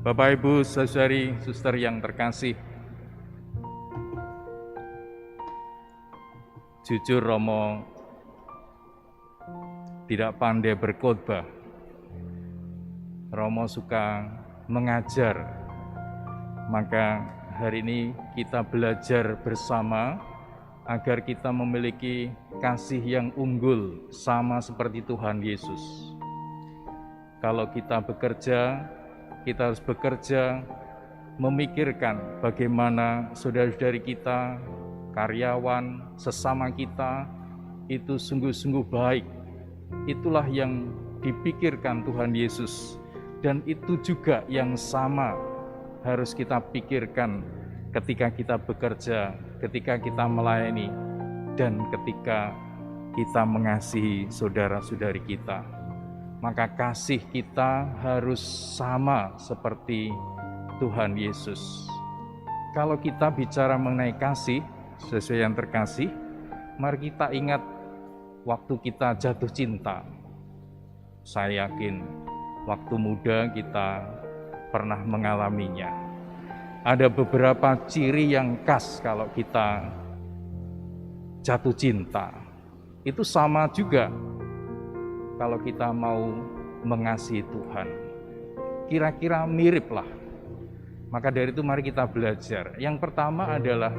Bapak, Ibu, saudari, suster yang terkasih, jujur Romo tidak pandai berkhotbah. Romo suka mengajar. Maka hari ini kita belajar bersama agar kita memiliki kasih yang unggul sama seperti Tuhan Yesus. Kalau kita bekerja, kita harus bekerja memikirkan bagaimana saudara-saudari kita, karyawan, sesama kita itu sungguh-sungguh baik. Itulah yang dipikirkan Tuhan Yesus, dan itu juga yang sama harus kita pikirkan ketika kita bekerja, ketika kita melayani, dan ketika kita mengasihi saudara-saudari kita. Maka kasih kita harus sama seperti Tuhan Yesus. Kalau kita bicara mengenai kasih, sesuai yang terkasih, mari kita ingat waktu kita jatuh cinta. Saya yakin waktu muda kita pernah mengalaminya. Ada beberapa ciri yang khas kalau kita jatuh cinta. Itu sama juga kalau kita mau mengasihi Tuhan. Kira-kira mirip lah. Maka dari itu mari kita belajar. Yang pertama adalah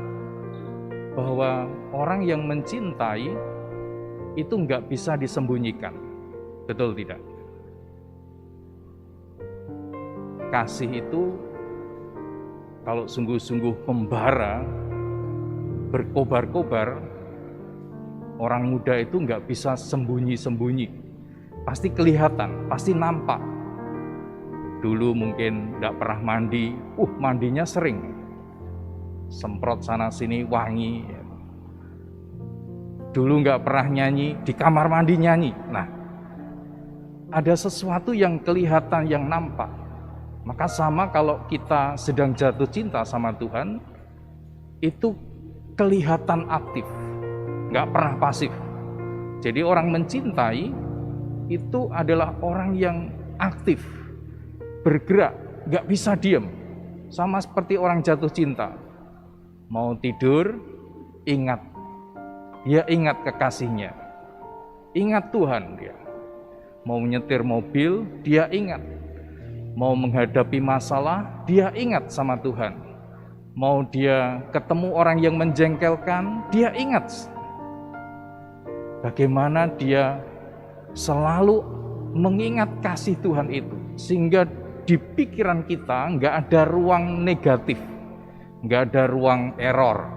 bahwa orang yang mencintai itu nggak bisa disembunyikan. Betul tidak? Kasih itu kalau sungguh-sungguh membara, berkobar-kobar, orang muda itu nggak bisa sembunyi-sembunyi. Pasti kelihatan, pasti nampak. Dulu mungkin nggak pernah mandi, mandinya sering. Semprot sana-sini wangi. Dulu nggak pernah nyanyi, di kamar mandi nyanyi. Nah, ada sesuatu yang kelihatan, yang nampak. Maka sama kalau kita sedang jatuh cinta sama Tuhan, itu kelihatan aktif, nggak pernah pasif. Jadi orang mencintai itu adalah orang yang aktif, bergerak, nggak bisa diam. Sama seperti orang jatuh cinta. Mau tidur, ingat. Dia ingat kekasihnya. Ingat Tuhan dia. Mau nyetir mobil, dia ingat. Mau menghadapi masalah, dia ingat sama Tuhan. Mau dia ketemu orang yang menjengkelkan, dia ingat. Bagaimana dia selalu mengingat kasih Tuhan itu, sehingga di pikiran kita nggak ada ruang negatif, nggak ada ruang error.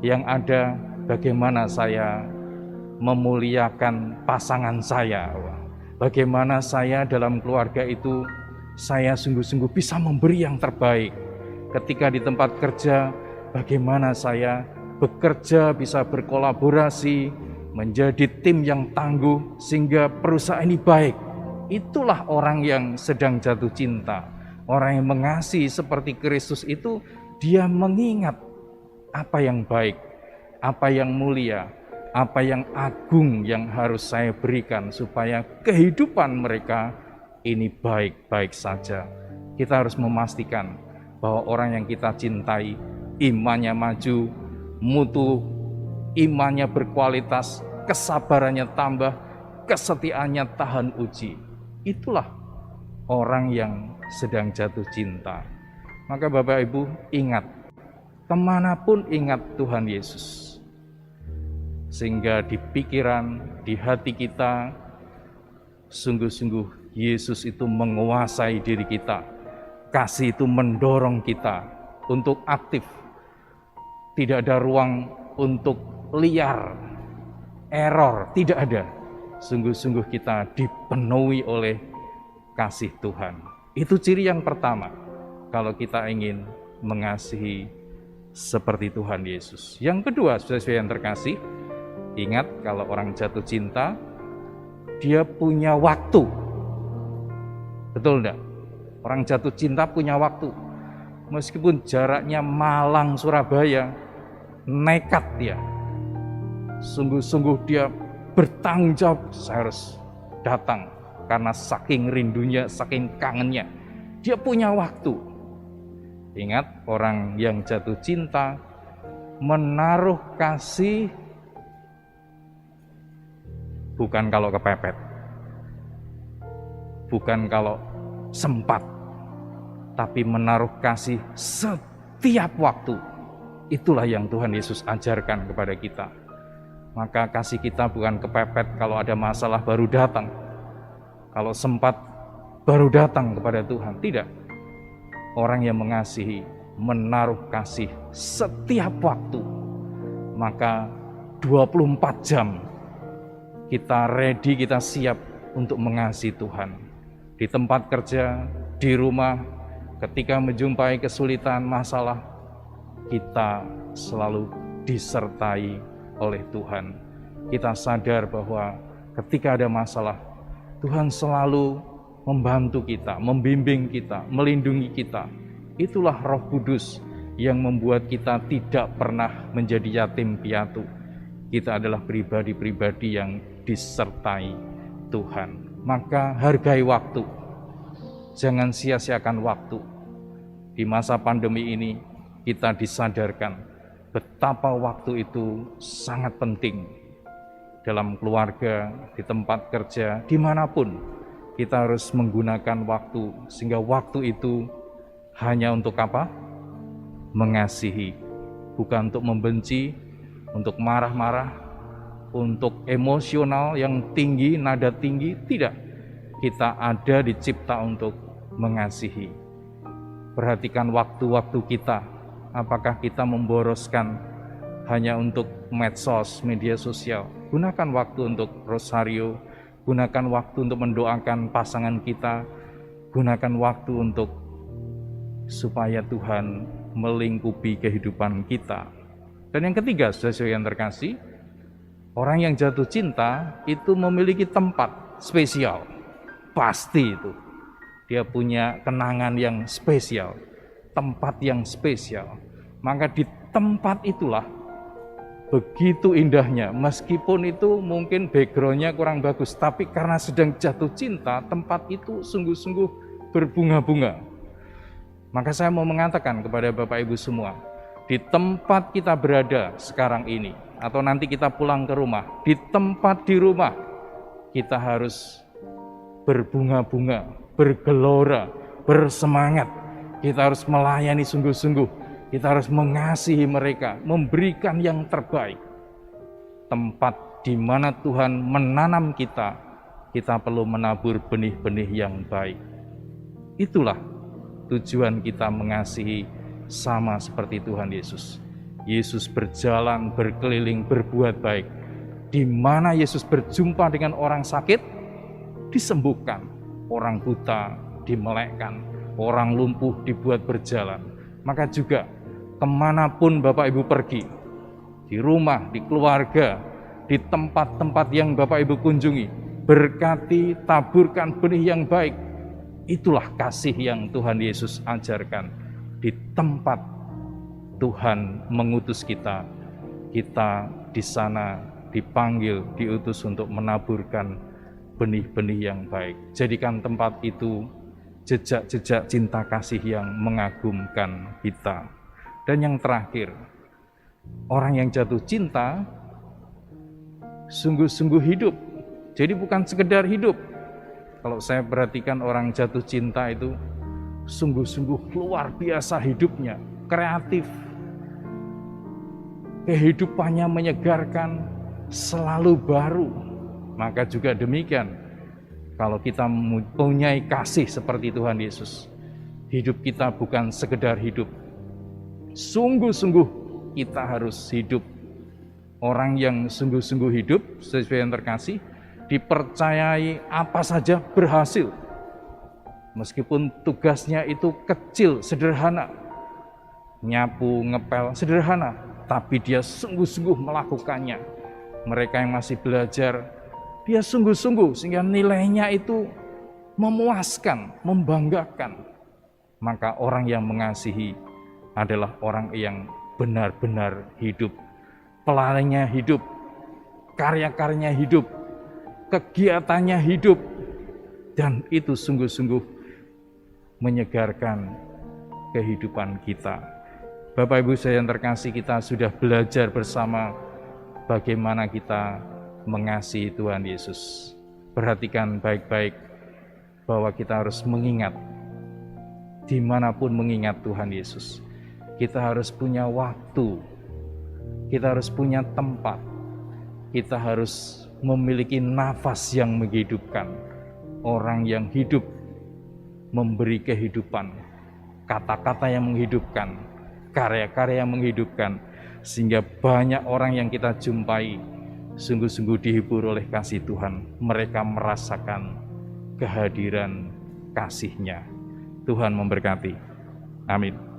Yang ada bagaimana saya memuliakan pasangan saya, bagaimana saya dalam keluarga itu saya sungguh-sungguh bisa memberi yang terbaik. Ketika di tempat kerja, bagaimana saya bekerja bisa berkolaborasi, menjadi tim yang tangguh sehingga perusahaan ini baik. Itulah orang yang sedang jatuh cinta. Orang yang mengasihi seperti Kristus itu, dia mengingat apa yang baik, apa yang mulia, apa yang agung yang harus saya berikan supaya kehidupan mereka ini baik-baik saja. Kita harus memastikan bahwa orang yang kita cintai imannya maju, mutu imannya berkualitas, kesabarannya tambah, kesetiaannya tahan uji. Itulah orang yang sedang jatuh cinta. Maka Bapak Ibu ingat, kemanapun ingat Tuhan Yesus. Sehingga di pikiran, di hati kita, sungguh-sungguh Yesus itu menguasai diri kita. Kasih itu mendorong kita untuk aktif. Tidak ada ruang untuk liar, error, tidak ada. Sungguh-sungguh kita dipenuhi oleh kasih Tuhan. Itu ciri yang pertama kalau kita ingin mengasihi seperti Tuhan Yesus. Yang kedua, sesuai yang terkasih, ingat kalau orang jatuh cinta, dia punya waktu. Betul enggak? Orang jatuh cinta punya waktu. Meskipun jaraknya Malang, Surabaya, nekat dia. Sungguh-sungguh dia bertanggung jawab, saya harus datang. Karena saking rindunya, saking kangennya. Dia punya waktu. Ingat, orang yang jatuh cinta menaruh kasih bukan kalau kepepet, bukan kalau sempat, tapi menaruh kasih setiap waktu. Itulah yang Tuhan Yesus ajarkan kepada kita. Maka kasih kita bukan kepepet kalau ada masalah baru datang, kalau sempat baru datang kepada Tuhan. Tidak. Orang yang mengasihi menaruh kasih setiap waktu. Maka 24 jam kita ready, kita siap untuk mengasihi Tuhan. Di tempat kerja, di rumah, ketika menjumpai kesulitan, masalah, kita selalu disertai oleh Tuhan. Kita sadar bahwa ketika ada masalah, Tuhan selalu membantu kita, membimbing kita, melindungi kita. Itulah Roh Kudus yang membuat kita tidak pernah menjadi yatim piatu. Kita adalah pribadi-pribadi yang disertai Tuhan. Maka hargai waktu. Jangan sia-siakan waktu. Di masa pandemi ini kita disadarkan betapa waktu itu sangat penting. Dalam keluarga, di tempat kerja, dimanapun kita harus menggunakan waktu. Sehingga waktu itu hanya untuk apa? Mengasihi. Bukan untuk membenci, untuk marah-marah, untuk emosional yang tinggi, nada tinggi. Tidak. Kita ada dicipta untuk mengasihi. Perhatikan waktu-waktu kita. Apakah kita memboroskan hanya untuk medsos, media sosial? Gunakan waktu untuk rosario, gunakan waktu untuk mendoakan pasangan kita, gunakan waktu untuk supaya Tuhan melingkupi kehidupan kita. Dan yang ketiga, saudara-saudara yang terkasih, orang yang jatuh cinta itu memiliki tempat spesial. Pasti itu. Dia punya kenangan yang spesial, tempat yang spesial. Maka di tempat itulah begitu indahnya, meskipun itu mungkin backgroundnya kurang bagus, tapi karena sedang jatuh cinta, tempat itu sungguh-sungguh berbunga-bunga. Maka saya mau mengatakan kepada Bapak Ibu semua, di tempat kita berada sekarang ini, atau nanti kita pulang ke rumah, di tempat di rumah, kita harus berbunga-bunga, bergelora, bersemangat. Kita harus melayani sungguh-sungguh. Kita harus mengasihi mereka, memberikan yang terbaik. Tempat di mana Tuhan menanam kita, kita perlu menabur benih-benih yang baik. Itulah tujuan kita mengasihi sama seperti Tuhan Yesus. Yesus berjalan, berkeliling, berbuat baik. Di mana Yesus berjumpa dengan orang sakit, disembuhkan. Orang buta dimelekkan, orang lumpuh dibuat berjalan. Maka juga kemanapun Bapak Ibu pergi, di rumah, di keluarga, di tempat-tempat yang Bapak Ibu kunjungi, berkati, taburkan benih yang baik. Itulah kasih yang Tuhan Yesus ajarkan. Di tempat Tuhan mengutus kita, kita di sana dipanggil, diutus untuk menaburkan benih-benih yang baik. Jadikan tempat itu jejak-jejak cinta kasih yang mengagumkan kita. Dan yang terakhir, orang yang jatuh cinta sungguh-sungguh hidup. Jadi bukan sekedar hidup. Kalau saya perhatikan orang jatuh cinta itu sungguh-sungguh luar biasa hidupnya, kreatif. Kehidupannya menyegarkan, selalu baru. Maka juga demikian, kalau kita mempunyai kasih seperti Tuhan Yesus, hidup kita bukan sekedar hidup. Sungguh-sungguh kita harus hidup. Orang yang sungguh-sungguh hidup, sesuai yang terkasih, dipercayai apa saja berhasil. Meskipun tugasnya itu kecil, sederhana. Nyapu, ngepel, sederhana. Tapi dia sungguh-sungguh melakukannya. Mereka yang masih belajar, dia sungguh-sungguh sehingga nilainya itu memuaskan, membanggakan. Maka orang yang mengasihi adalah orang yang benar-benar hidup. Pelannya hidup, karya-karyanya hidup, kegiatannya hidup. Dan itu sungguh-sungguh menyegarkan kehidupan kita. Bapak Ibu saya yang terkasih, kita sudah belajar bersama bagaimana kita mengasihi Tuhan Yesus. Perhatikan baik-baik bahwa kita harus mengingat, dimanapun mengingat Tuhan Yesus. Kita harus punya waktu, kita harus punya tempat, kita harus memiliki nafas yang menghidupkan. Orang yang hidup memberi kehidupan, kata-kata yang menghidupkan, karya-karya yang menghidupkan, sehingga banyak orang yang kita jumpai sungguh-sungguh dihibur oleh kasih Tuhan. Mereka merasakan kehadiran kasih-Nya. Tuhan memberkati. Amin.